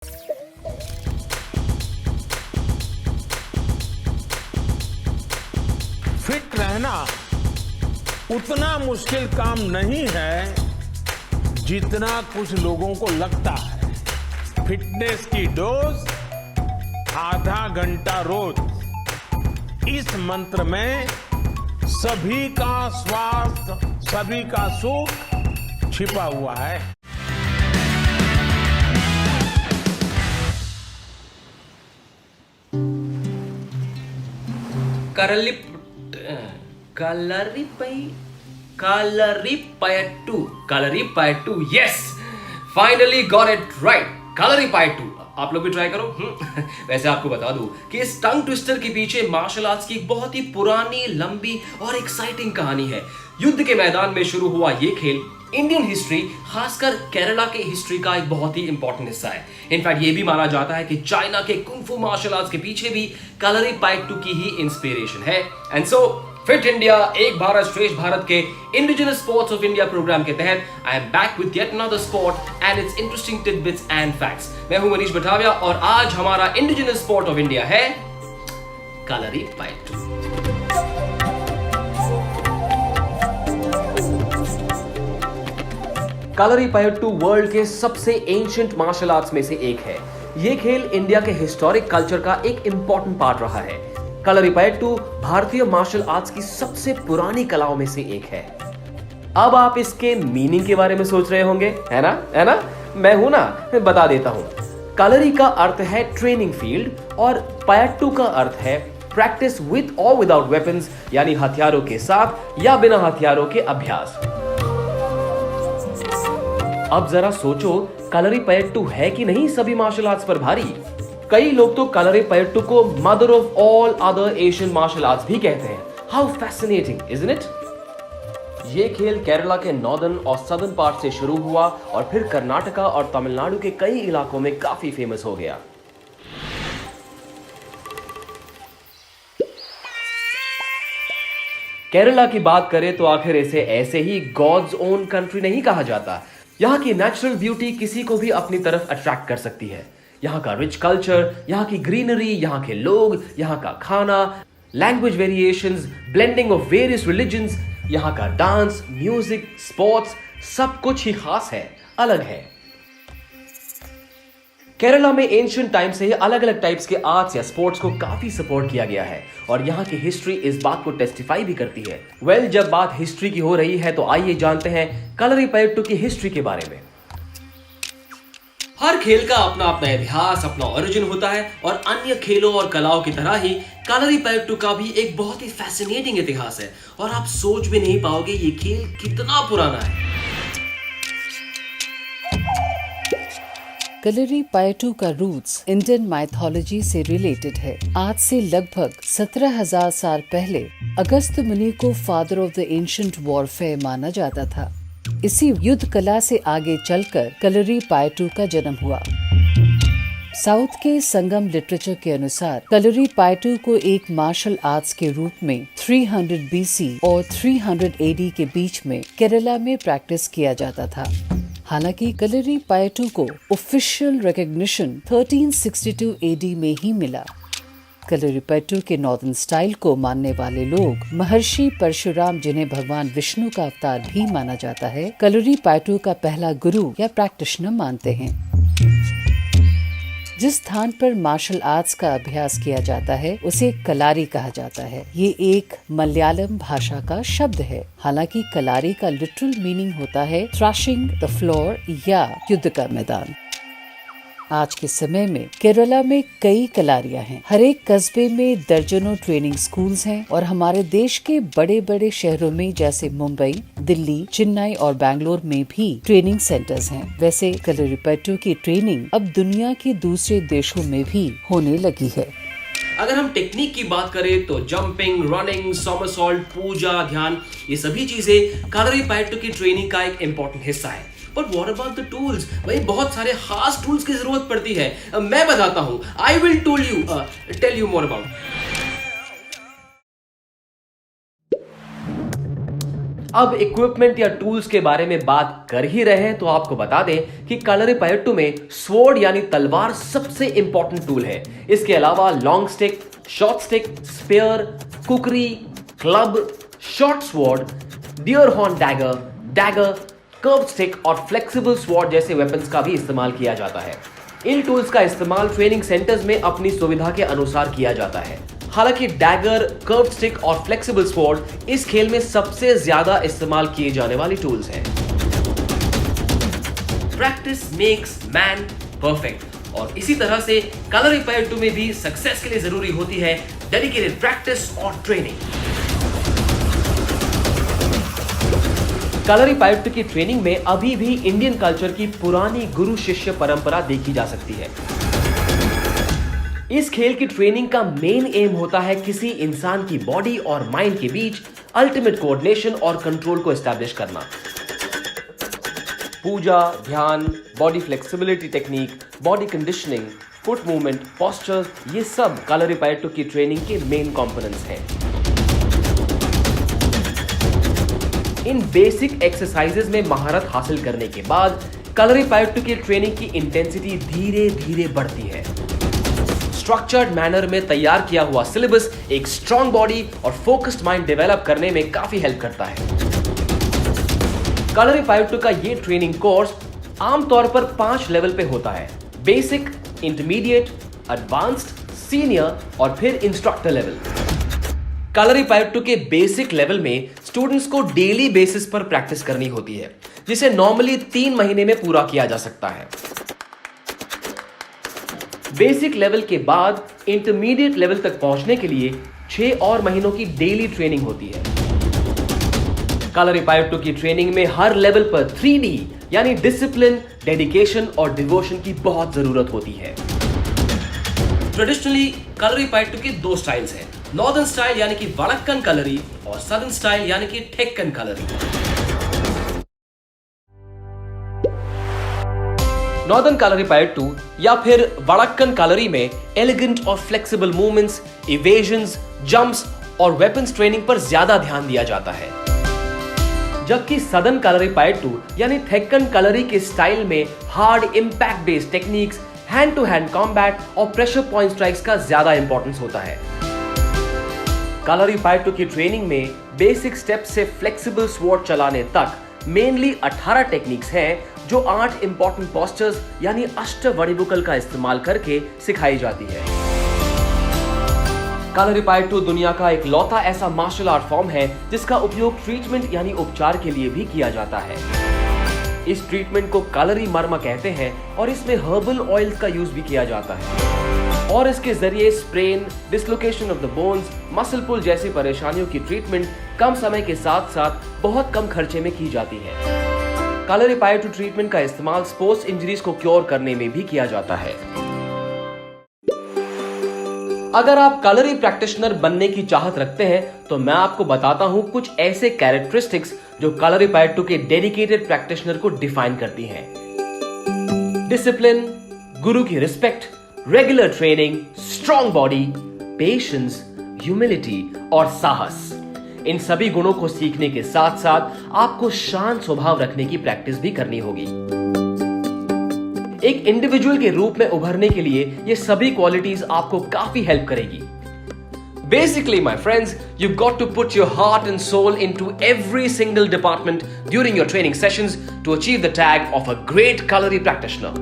Fit रहना उतना मुश्किल काम नहीं है जितना कुछ लोगों को लगता है। फिटनेस की डोज आधा घंटा रोज। इस मंत्र में सभी का स्वास्थ्य, सभी का सुख छिपा हुआ है। Kalaripayattu, yes, finally got it right. Kalaripayattu, आप लोग भी ट्राई करो। वैसे आपको बता दूं कि इस टंग ट्विस्टर के पीछे मार्शल आर्ट्स की एक बहुत ही पुरानी, लंबी और एक्साइटिंग कहानी है। युद्ध के मैदान में शुरू हुआ ये खेल इंडियन हिस्ट्री, खासकर केरला के हिस्ट्री का एक बहुत ही इंपॉर्टेंट हिस्सा है। इनफैक्ट ये भी माना जाता है कि चाइना के कुंग-फू मार्शल आर्ट्स के पीछे भी कलरीपयट्टू की ही इंस्पिरेशन है। And so fit India, Ek Bharat Shreshtha Bharat के indigenous sports of India programme के तहत I am back with yet another sport and its interesting tidbits and facts. मैं हूं मनीष बठाविया और आज हमारा इंडिजिनस स्पोर्ट ऑफ इंडिया है कलरीपयट्टू। कलरीपयट्टू वर्ल्ड के सबसे एंशिएंट मार्शल आर्ट्स में से एक है। यह खेल इंडिया के हिस्टोरिक कल्चर का एक इंपॉर्टेंट पार्ट रहा है। कलरीपयट्टू भारतीय मार्शल आर्ट्स की सबसे पुरानी कलाओं में से एक है। अब आप इसके मीनिंग के बारे में सोच रहे होंगे, है ना? मैं हूं ना, मैं बता देता हूं। कलरी का अर्थ है ट्रेनिंग फील्ड और पयट्टू का अर्थ है प्रैक्टिस विद और विदाउट वेपन्स, यानी हथियारों के साथ या बिना हथियारों के अभ्यास। अब जरा सोचो, कलरीपयट्टू है कि नहीं सभी मार्शल आर्ट्स पर भारी। कई लोग तो कलरीपयट्टू को mother of all other Asian martial arts भी कहते हैं। How fascinating, isn't it? ये खेल केरला के नॉर्दर्न और सदर्न पार्ट से शुरू हुआ और फिर कर्नाटका और तमिलनाडु के कई इलाकों में काफी फेमस हो गया। केरला की बात करें तो आखिर इसे ऐसे ही गॉड्स ओन कंट्री नहीं कहा जाता। यहाँ की नेचुरल ब्यूटी किसी को भी अपनी तरफ अट्रैक्ट कर सकती है। यहाँ का रिच कल्चर, यहाँ की ग्रीनरी, यहाँ के लोग, यहाँ का खाना, language variations, blending of various religions, यहाँ का डांस, म्यूजिक, स्पोर्ट्स, सब कुछ ही खास है, अलग है। केरला में एंशिएंट टाइम से ही अलग अलग टाइप्स के आर्ट्स या स्पोर्ट्स को काफी सपोर्ट किया गया है और यहाँ की हिस्ट्री इस बात को टेस्टिफाई भी करती है। जब बात हिस्ट्री की हो रही है तो आइए जानते हैं कलरीपयट्टू की हिस्ट्री के बारे में। हर खेल का अपना अपना इतिहास, अपना ओरिजिन होता है और अन्य खेलों और कलाओं की तरह ही कलरीपयट्टू का भी एक बहुत ही फैसिनेटिंग इतिहास है और आप सोच भी नहीं पाओगे ये खेल कितना पुराना है। कलरीपयट्टू का रूट्स इंडियन माइथोलॉजी से रिलेटेड है। आज से लगभग 17,000 साल पहले अगस्त्य मुनि को father of the ancient warfare माना जाता था। इसी युद्ध कला से आगे चलकर कलरीपयट्टू का जन्म हुआ। साउथ के संगम लिटरेचर के अनुसार कलरीपयट्टू को एक मार्शल आर्ट्स के रूप में 300 BC और 300 AD के बीच में केरला में प्रैक्टिस किया जाता था। हालांकि कलरीपयट्टू को ऑफिशियल रिकॉग्निशन 1362 AD में ही मिला। कलरीपयट्टू के नॉर्दर्न स्टाइल को मानने वाले लोग महर्षि परशुराम, जिन्हें भगवान विष्णु का अवतार भी माना जाता है, कलरीपयट्टू का पहला गुरु या प्रैक्टिशनर मानते हैं। जिस स्थान पर मार्शल आर्ट्स का अभ्यास किया जाता है उसे कलारी कहा जाता है। ये एक मलयालम भाषा का शब्द है। हालांकि कलारी का लिटरल मीनिंग होता है थ्रैशिंग द फ्लोर या युद्ध का मैदान। आज के समय में केरला में कई कलारियां हैं। हर एक कस्बे में दर्जनों ट्रेनिंग स्कूल्स हैं और हमारे देश के बड़े बड़े शहरों में जैसे मुंबई, दिल्ली, चेन्नई और बैंगलोर में भी ट्रेनिंग सेंटर्स हैं। वैसे कलरीपयट्टू की ट्रेनिंग अब दुनिया के दूसरे देशों में भी होने लगी है। अगर हम टेक्निक की बात करें तो जंपिंग, रनिंग, सोमरसॉल्ट, पूजा, ध्यान, ये सभी चीजें कलरीपयट्टू की ट्रेनिंग का एक इम्पोर्टेंट हिस्सा है। But what about the tools? भाई बहुत सारे खास टूल्स की जरूरत पड़ती है। मैं बताता हूं, I will tell you more about. अब इक्विपमेंट या टूल्स के बारे में बात कर ही रहे हैं तो आपको बता दें कि कलरीपयट्टू में स्वॉर्ड यानी तलवार सबसे इंपॉर्टेंट टूल है। इसके अलावा long stick, short stick, spear, kukri, club, short sword, deer horn dagger, curved stick और फ्लेक्सिबल स्वॉर्ड जैसे वेपन्स का भी इस्तेमाल किया जाता है। इन टूल्स का इस्तेमाल ट्रेनिंग सेंटर्स में अपनी सुविधा के अनुसार किया जाता है। हालांकि डैगर, कर्व्ड स्टिक और फ्लेक्सिबल स्वॉर्ड इस खेल में सबसे ज्यादा इस्तेमाल किए जाने वाली टूल्स हैं। प्रैक्टिस मेक्स मैन परफेक्ट और इसी तरह से कलरीपयट्टू में भी सक्सेस के लिए जरूरी होती है डेडिकेटेड प्रैक्टिस और ट्रेनिंग। कलरीपयट्टू की ट्रेनिंग में अभी भी इंडियन कल्चर की पुरानी गुरु शिष्य परंपरा देखी जा सकती है। इस खेल की ट्रेनिंग का मेन एम होता है किसी इंसान की बॉडी और माइंड के बीच अल्टीमेट कोऑर्डिनेशन और कंट्रोल को एस्टैब्लिश करना। पूजा, ध्यान, body flexibility technique, body conditioning, foot movement, posture, ये सब कलरीपयट्टू की ट्रेनिंग के मेन कंपोनेंट्स हैं। इन बेसिक एक्सरसाइजेज में महारत हासिल करने के बाद कलरीपयट्टू की ट्रेनिंग की इंटेंसिटी धीरे धीरे बढ़ती है। स्ट्रक्चर्ड मैनर में तैयार किया हुआ सिलेबस एक स्ट्रॉन्ग बॉडी और फोकस्ड माइंड डेवलप करने में काफी हेल्प करता है। कलरीपयट्टू का ये ट्रेनिंग कोर्स आमतौर पर 5 लेवल पे होता है: बेसिक, इंटरमीडिएट, एडवांस्ड, सीनियर और फिर इंस्ट्रक्टर लेवल। कलरीपयट्टू के बेसिक लेवल में स्टूडेंट्स को डेली बेसिस पर प्रैक्टिस करनी होती है, जिसे नॉर्मली 3 महीने में पूरा किया जा सकता है। बेसिक लेवल के बाद इंटरमीडिएट लेवल तक पहुंचने के लिए 6 और महीनों की डेली ट्रेनिंग होती है। कलरीपयट्टू की ट्रेनिंग में हर लेवल पर 3D यानी डिसिप्लिन, डेडिकेशन और डिवोशन की बहुत जरूरत होती है। ट्रेडिशनली कलरीपयट्टू के 2 स्टाइल्स हैं, नॉर्दर्न स्टाइल यानी कि वड़क्कन कलरी और सदर्न स्टाइल यानी कि ठेक्कन कलरी। नॉर्दर्न कलरीपयट्टू या फिर वड़क्कन कलरी में एलिगेंट और फ्लेक्सिबल मूवमेंट्स, इवेजन्स, जंप्स और वेपन्स ट्रेनिंग पर ज्यादा ध्यान दिया जाता है, जबकि सदर्न कलरीपयट्टू यानी ठेक्कन कलरी के स्टाइल में hard impact based techniques, hand to hand combat और प्रेशर पॉइंट स्ट्राइक्स का ज्यादा इंपॉर्टेंस होता है। कलरीपयट्टू की ट्रेनिंग में बेसिक स्टेप से फ्लेक्सिबल स्वॉर्ड चलाने तक मेनली 18 टेक्निक्स हैं जो 8 इंपॉर्टेंट पोस्चर्स यानी अष्टवणिमुकल का इस्तेमाल करके सिखाई जाती है। कलरीपयट्टू दुनिया का एक लौता ऐसा मार्शल आर्ट फॉर्म है जिसका उपयोग ट्रीटमेंट यानी उपचार के लिए भी किया जाता है। इस ट्रीटमेंट को कलरी मर्म कहते हैं और इसमें हर्बल ऑयल्स का यूज भी किया जाता है और इसके जरिए sprain, dislocation of the bones, muscle pull जैसी परेशानियों की ट्रीटमेंट कम समय के साथ साथ बहुत कम खर्चे में की जाती है। कलरीपयट्टू ट्रीटमेंट का इस्तेमाल स्पोर्ट्स इंजरीज को क्योर करने में भी किया जाता है। अगर आप कलरी प्रैक्टिशनर बनने की चाहत रखते हैं तो मैं आपको बताता हूं कुछ ऐसे कैरेक्टरिस्टिक्स जो कलरीपयट्टू के डेडिकेटेड प्रैक्टिशनर को डिफाइन करती हैं। डिसिप्लिन, गुरु की respect, regular training, strong body, patience, humility और साहस। इन सभी गुणों को सीखने के साथ साथ आपको शांत स्वभाव रखने की प्रैक्टिस भी करनी होगी। एक इंडिविजुअल के रूप में उभरने के लिए ये सभी क्वालिटीज आपको काफी हेल्प करेगी। Basically, my friends, you've got to put your heart and soul into every single department during your training sessions to achieve the tag of a great kalari practitioner.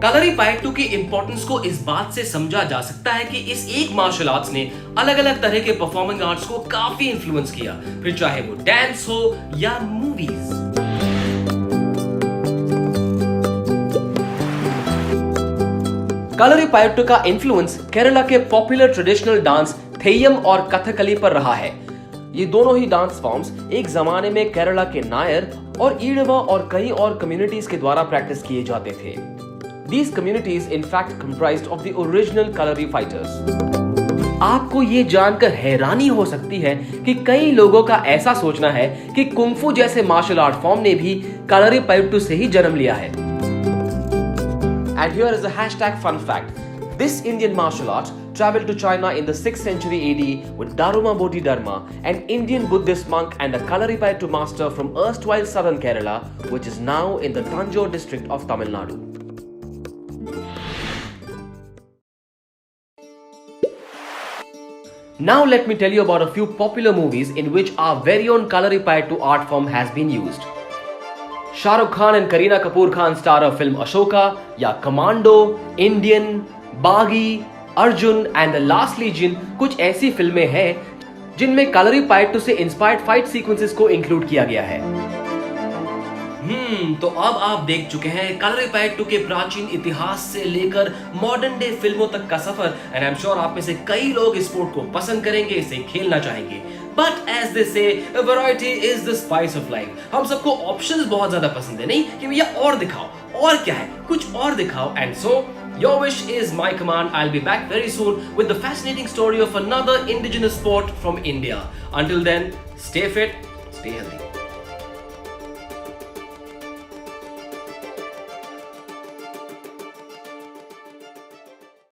Kalaripayattu की इंपॉर्टेंस को इस बात से समझा जा सकता है कि इस एक मार्शल आर्ट्स ने अलग अलग तरह के परफॉर्मिंग आर्ट्स को काफी इन्फ्लुएंस किया, फिर चाहे वो डांस हो या मूवीज। कलरीपयट्टू का इन्फ्लुएंस केरला के पॉपुलर ट्रेडिशनल डांस थेयम और कथकली पर रहा है। ये दोनों ही डांस फॉर्म्स एक जमाने में केरला के नायर और ईड़वा और कई और कम्युनिटीज के द्वारा प्रैक्टिस किए जाते थे। These communities in fact comprised of the original kalari fighters. आपको ये जानकर हैरानी हो सकती है कि कई लोगों का ऐसा सोचना है कि कुंफू जैसे मार्शल आर्ट फॉर्म ने भी कलरीपयट्टू से ही जन्म लिया है। And here is a hashtag fun fact. This Indian martial art traveled to China in the 6th century AD with Daruma Bodhidharma, an Indian Buddhist monk and a Kalaripayattu master from erstwhile southern Kerala, which is now in the Tanjore district of Tamil Nadu. Now let me tell you about a few popular movies in which our very own Kalaripayattu art form has been used. Shah Rukh Khan and Kareena Kapoor Khan star of film Ashoka, या Commando, Indian, Baghi, Arjun and The Last Legion कुछ ऐसी फिल्में हैं जिनमें Kalaripayattu से inspired fight sequences को include किया गया है। तो अब आप देख चुके हैं Kalaripayattu के प्राचीन इतिहास से लेकर मॉडर्न डे फिल्मों तक का सफर, एंड आई एम श्योर आप में से कई लोग इस स्पोर्ट को पसंद करेंगे, इसे खेलना चाहेंगे। बट एज दे से variety is the spice of life. हम सबको ऑप्शंस बहुत ज्यादा पसंद है, नहीं कि भैया और दिखाओ, और क्या है, कुछ और दिखाओ। And so your wish is my command. I'll be back very soon with the fascinating story of another indigenous sport from India. Until then, stay fit, stay healthy.